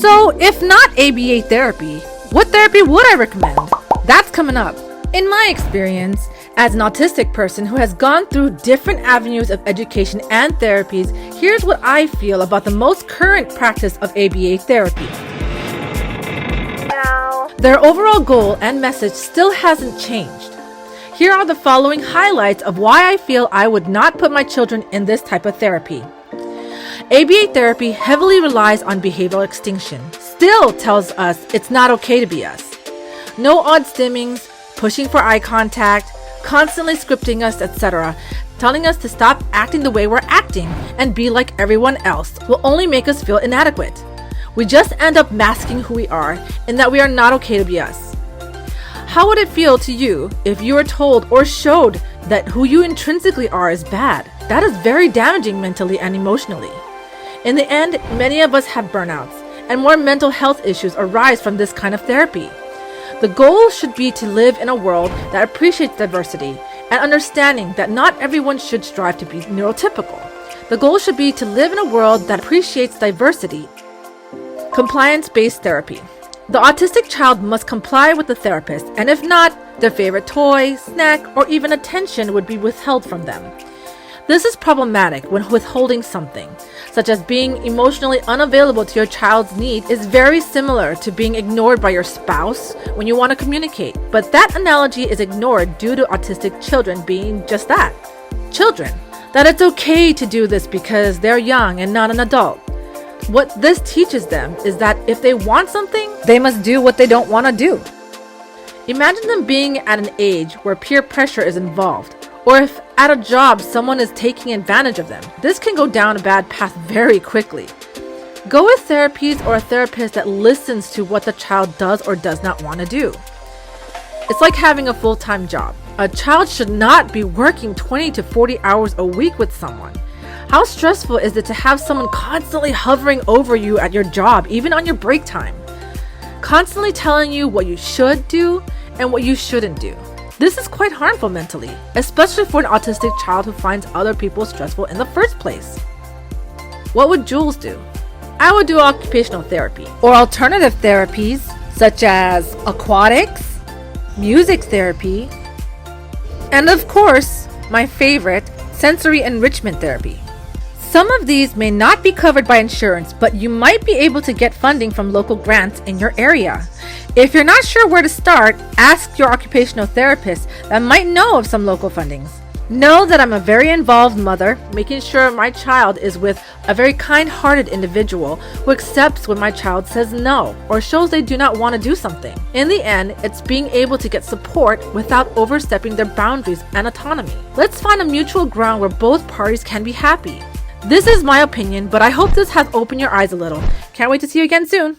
So if not ABA therapy, what therapy would I recommend? That's coming up. In my experience, as an autistic person who has gone through different avenues of education and therapies, here's what I feel about the most current practice of ABA therapy. Their overall goal and message still hasn't changed. Here are the following highlights of why I feel I would not put my children in this type of therapy. ABA therapy heavily relies on behavioral extinction, still tells us it's not okay to be us. No odd stimmings, pushing for eye contact, constantly scripting us, etc., telling us to stop acting the way we're acting and be like everyone else will only make us feel inadequate. We just end up masking who we are and that we are not okay to be us. How would it feel to you if you were told or showed that who you intrinsically are is bad? That is very damaging mentally and emotionally. In the end, many of us have burnouts, and more mental health issues arise from this kind of therapy. The goal should be to live in a world that appreciates diversity and understanding that not everyone should strive to be neurotypical. The goal should be to live in a world that appreciates diversity. Compliance-based therapy. The autistic child must comply with the therapist, and if not, their favorite toy, snack, or even attention would be withheld from them. This is problematic when withholding something, such as being emotionally unavailable to your child's need, is very similar to being ignored by your spouse when you want to communicate. But that analogy is ignored due to autistic children being just that, children. That it's okay to do this because they're young and not an adult. What this teaches them is that if they want something, they must do what they don't want to do. Imagine them being at an age where peer pressure is involved, or if at a job someone is taking advantage of them. This can go down a bad path very quickly. Go with therapies or a therapist that listens to what the child does or does not want to do. It's like having a full-time job. A child should not be working 20 to 40 hours a week with someone. How stressful is it to have someone constantly hovering over you at your job, even on your break time? Constantly telling you what you should do and what you shouldn't do. This is quite harmful mentally, especially for an autistic child who finds other people stressful in the first place. What would Jules do? I would do occupational therapy or alternative therapies such as aquatics, music therapy, and of course, my favorite, sensory enrichment therapy. Some of these may not be covered by insurance, but you might be able to get funding from local grants in your area. If you're not sure where to start, ask your occupational therapist that might know of some local fundings. Know that I'm a very involved mother, making sure my child is with a very kind-hearted individual who accepts when my child says no or shows they do not want to do something. In the end, it's being able to get support without overstepping their boundaries and autonomy. Let's find a mutual ground where both parties can be happy. This is my opinion, but I hope this has opened your eyes a little. Can't wait to see you again soon.